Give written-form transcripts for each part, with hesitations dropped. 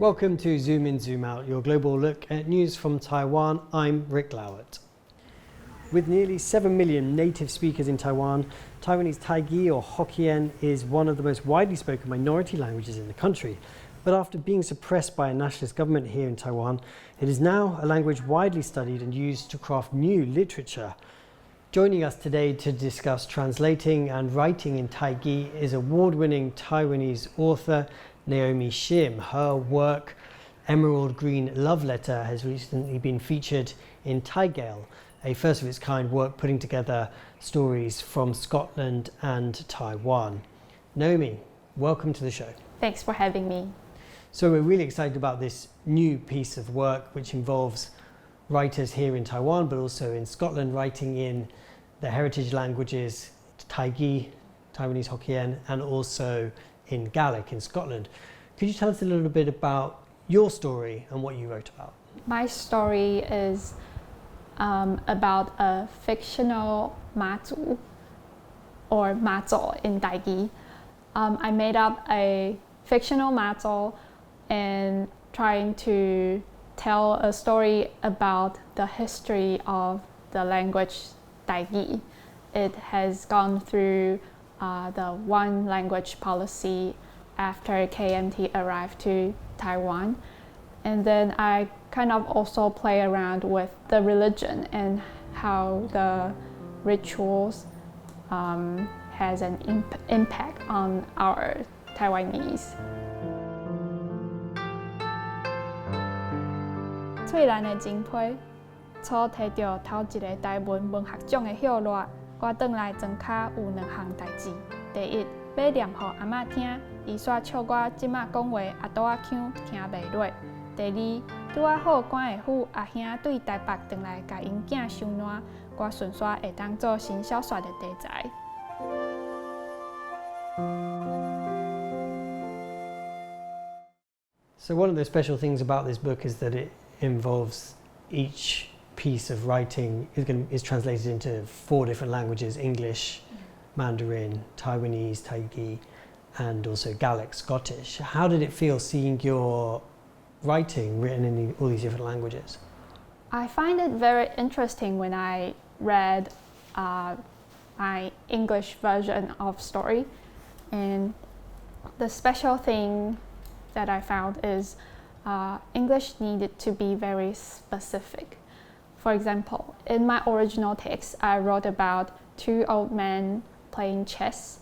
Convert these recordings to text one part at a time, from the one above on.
Welcome to Zoom In, Zoom Out, your global look at news from Taiwan. I'm Rick Lowett. With nearly 7 million native speakers in Taiwan, Taiwanese Tâi-gí or Hokkien is one of the most widely spoken minority languages in the country. But after being suppressed by a nationalist government here in Taiwan, it is now a language widely studied and used to craft new literature. Joining us today to discuss translating and writing in Tâi-gí is award-winning Taiwanese author Naomi Sim. Her work, Emerald Green Love Letter, has recently been featured in Tâigael, a first of its kind work putting together stories from Scotland and Taiwan. Naomi, welcome to the show. Thanks for having me. So we're really excited about this new piece of work which involves writers here in Taiwan but also in Scotland writing in the heritage languages Tâi-gí, Taiwanese Hokkien, and also in Gaelic in Scotland. Could you tell us a little bit about your story and what you wrote about? My story is about a fictional Matsu or Matsu in Tâi-gí. I made up a fictional Matsu and trying to tell a story about the history of the language Tâi-gí. It has gone through the one language policy after KMT arrived to Taiwan. And then I kind of also play around with the religion and how the rituals has an impact on our Taiwanese. 翠蘭的真批，初摕到頭一個台文文學獎的曉熱，我轉來莊卡有兩項代誌。第一，要念予阿嬷聽，伊煞笑我即馬講話阿肚仔腔聽袂落。第二，拄仔好關的府阿兄對台北轉來甲因囝收爛，我順煞會當做新小說的題材。So one of the special things about this book is that it involves each piece of writing is translated into 4 different languages: English, Mandarin, Taiwanese, Tâi-gí, and also Gaelic, Scottish. How did it feel seeing your writing written in all these different languages? I find it very interesting when I read my English version of story, and the special thing that I found is English needed to be very specific. For example, in my original text, I wrote about 2 old men playing chess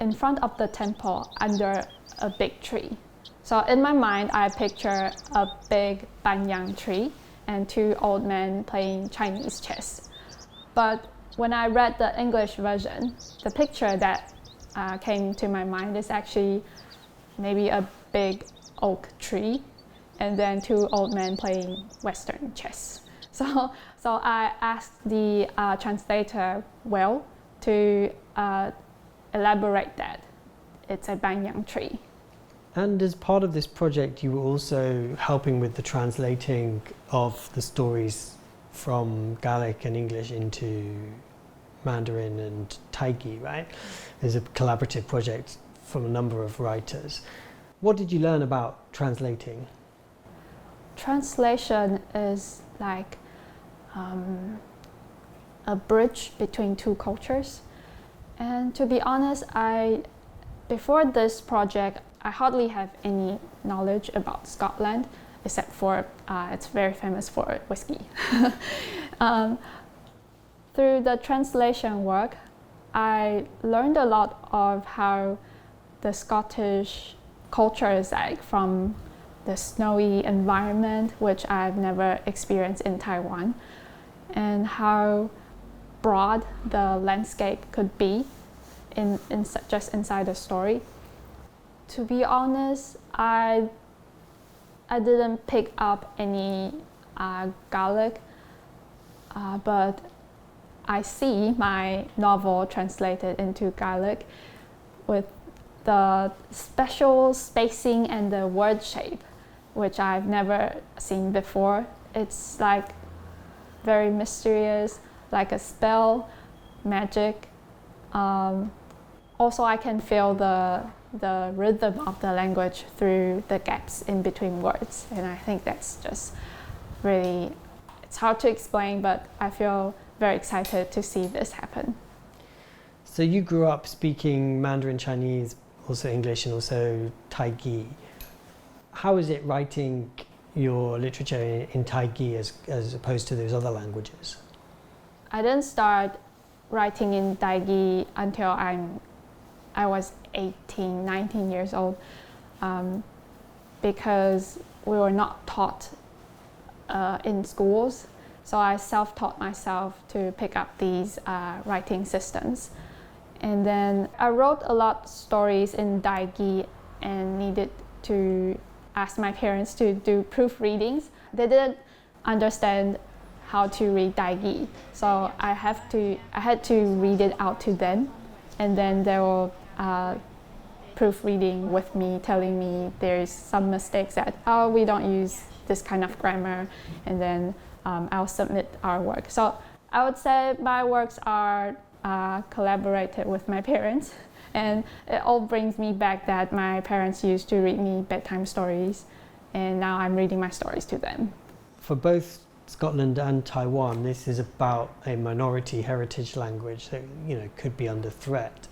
in front of the temple under a big tree. So in my mind, I picture a big banyan tree and 2 old men playing Chinese chess. But when I read the English version, the picture that came to my mind is actually maybe a big oak tree and then 2 old men playing Western chess. So I asked the translator to elaborate that it's a banyan tree. And as part of this project, you were also helping with the translating of the stories from Gaelic and English into Mandarin and Tâi-gí, right? It's a collaborative project from a number of writers. What did you learn about translating? Translation is like a bridge between 2 cultures. And to be honest, before this project, I hardly have any knowledge about Scotland, except for it's very famous for whiskey. Through the translation work, I learned a lot of how the Scottish culture is like, from the snowy environment, which I've never experienced in Taiwan, and how broad the landscape could be just inside the story. To be honest, I didn't pick up any Gaelic, but I see my novel translated into Gaelic with the special spacing and the word shape, which I've never seen before. It's like very mysterious, like a spell, magic. Also, I can feel the the rhythm of the language through the gaps in between words. And I think that's just really, it's hard to explain, but I feel very excited to see this happen. So you grew up speaking Mandarin Chinese, also English, and also Tâi-gí. How is it writing your literature in Tâi-gí as opposed to those other languages? I didn't start writing in Tâi-gí until I was 18, 19 years old, because we were not taught in schools. So I self-taught myself to pick up these writing systems. And then I wrote a lot of stories in Tâi-gí and needed to ask my parents to do proofreadings. They didn't understand how to read Tâi-gí, so I had to read it out to them, and then they were proofreading with me, telling me there's some mistakes that, oh, we don't use this kind of grammar, and then I'll submit our work. So I would say my works are collaborated with my parents, and it all brings me back that my parents used to read me bedtime stories, and now I'm reading my stories to them. For both Scotland and Taiwan, this is about a minority heritage language that could be under threat.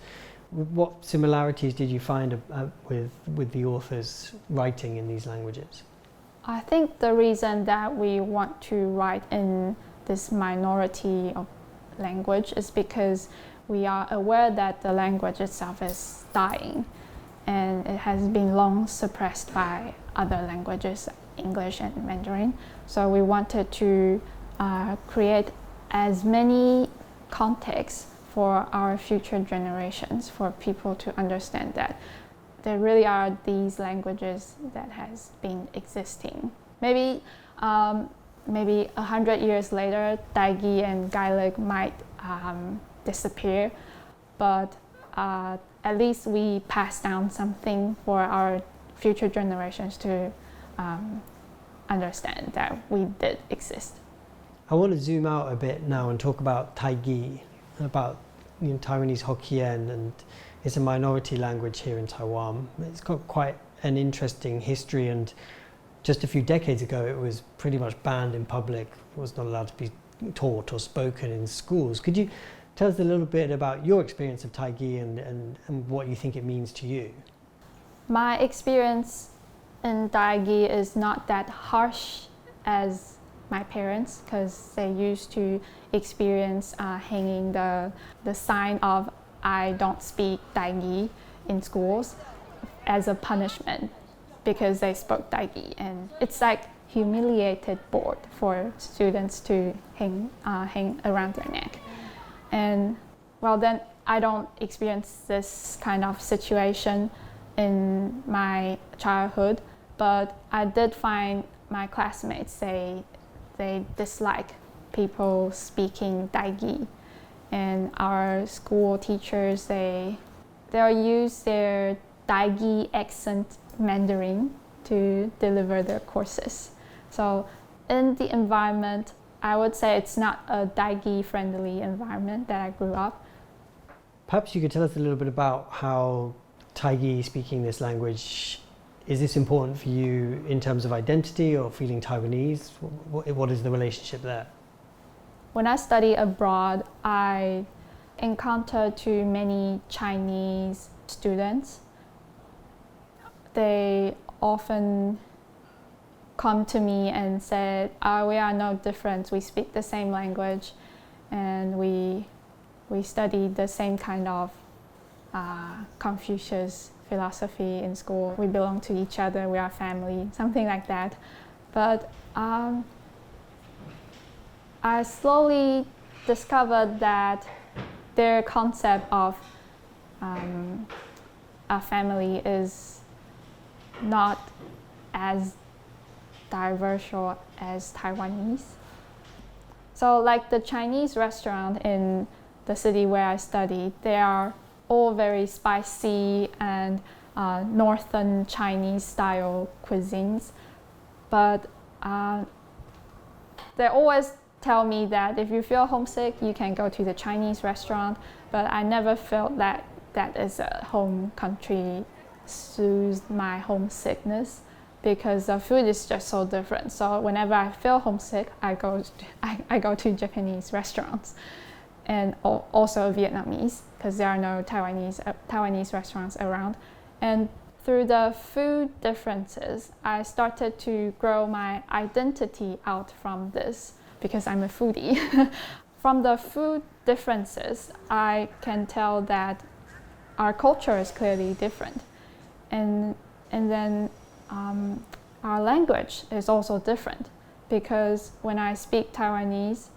What similarities did you find with the authors writing in these languages? I think the reason that we want to write in this minority of language is because we are aware that the language itself is dying, and it has been long suppressed by other languages, English and Mandarin. So we wanted to create as many contexts for our future generations, for people to understand that there really are these languages that has been existing. Maybe 100 years later, Tâi-gí and Gaelic might disappear, but at least we pass down something for our future generations to understand that we did exist. I want to zoom out a bit now and talk about Tâi-gí, about Taiwanese Hokkien, and it's a minority language here in Taiwan. It's got quite an interesting history, and just a few decades ago it was pretty much banned in public. It was not allowed to be taught or spoken in schools. Could you tell us a little bit about your experience of Tâi-gí and what you think it means to you? My experience in Tâi-gí is not that harsh as my parents, because they used to experience hanging the sign of I don't speak Tâi-gí in schools as a punishment because they spoke Tâi-gí, and it's like humiliated board for students to hang around their neck. And well, then I don't experience this kind of situation in my childhood, but I did find my classmates they dislike people speaking Tâi-gí, and our school teachers they'll use their Tâi-gí accent Mandarin to deliver their courses. So in the environment, I would say it's not a Tâi-gí friendly environment that I grew up. Perhaps you could tell us a little bit about how Tâi-gí, speaking this language, is this important for you in terms of identity or feeling Taiwanese? What is the relationship there? When I study abroad, I encountered too many Chinese students. They often come to me and said, we are no different. We speak the same language, and we study the same kind of Confucius philosophy in school. We belong to each other. We are family, something like that. But I slowly discovered that their concept of a family is not as diverse as Taiwanese. So like the Chinese restaurant in the city where I studied, they are all very spicy and northern Chinese style cuisines. But they always tell me that if you feel homesick, you can go to the Chinese restaurant. But I never felt that that is a home country soothes my homesickness, because the food is just so different. So whenever I feel homesick, I go to Japanese restaurants, and also Vietnamese, because there are no Taiwanese restaurants around. And through the food differences, I started to grow my identity out from this, because I'm a foodie. From the food differences, I can tell that our culture is clearly different, and then our language is also different, because when I speak Taiwanese,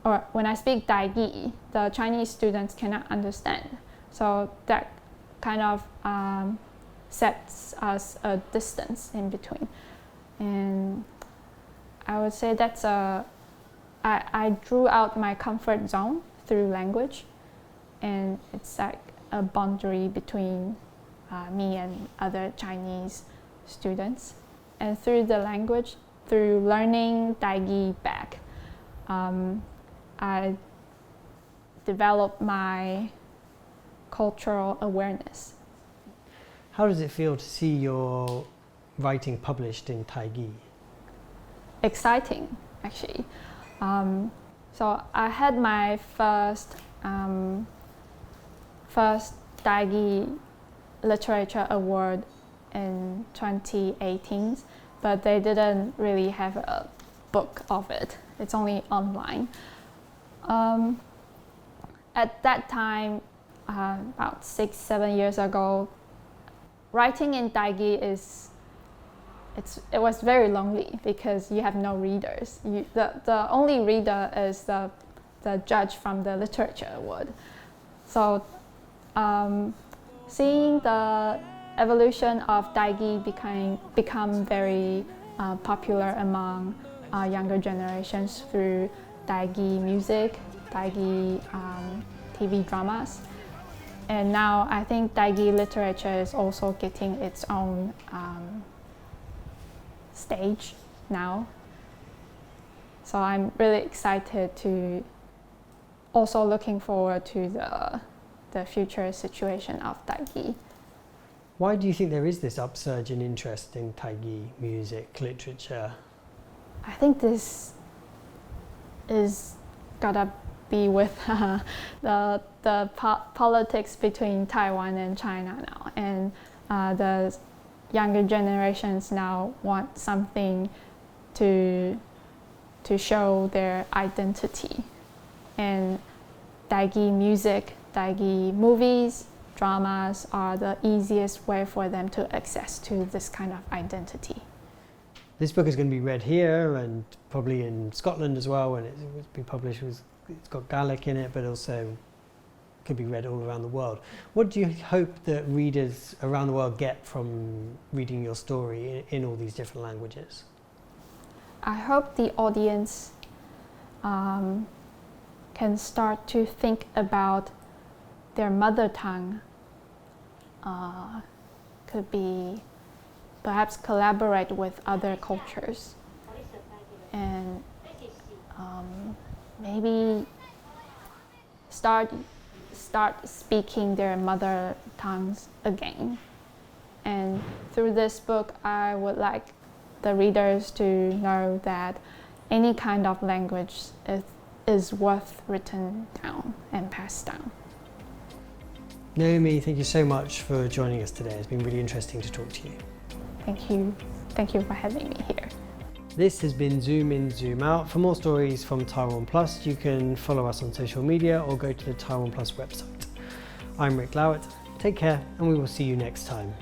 or when I speak Tâi-gí, the Chinese students cannot understand. So that kind of sets us a distance in between. And I would say that's I drew out my comfort zone through language, and it's like a boundary between me and other Chinese students. And through the language, through learning Tâi-gí back, I developed my cultural awareness. How does it feel to see your writing published in Tâi-gí? Exciting, actually. So I had my first Tâi-gí Literature Award in 2018, but they didn't really have a book of it. It's only online. At that time, about 6-7 years ago, writing in Tâi-gí it was very lonely, because you have no readers. The only reader is the judge from the Literature Award. So seeing the evolution of Tâi-gí become very popular among younger generations through Tâi-gí music, Tâi-gí TV dramas. And now I think Tâi-gí literature is also getting its own stage now. So I'm really excited to, also looking forward to the future situation of Tâi-gí. Why do you think there is this upsurge in interest in Tâi-gí music, literature? I think this is gotta be with the politics between Taiwan and China now, and the younger generations now want something to show their identity, and Tâi-gí music, Tâi-gí movies, dramas are the easiest way for them to access to this kind of identity. This book is going to be read here and probably in Scotland as well when it's been published. It's got Gaelic in it, but also could be read all around the world. What do you hope that readers around the world get from reading your story in all these different languages? I hope the audience can start to think about their mother tongue, could be perhaps collaborate with other cultures, and maybe start speaking their mother tongues again. And through this book, I would like the readers to know that any kind of language is worth written down and passed down. Naomi, thank you so much for joining us today. It's been really interesting to talk to you. Thank you. Thank you for having me here. This has been Zoom In, Zoom Out. For more stories from Taiwan Plus, you can follow us on social media or go to the Taiwan Plus website. I'm Rick Lowett. Take care, and we will see you next time.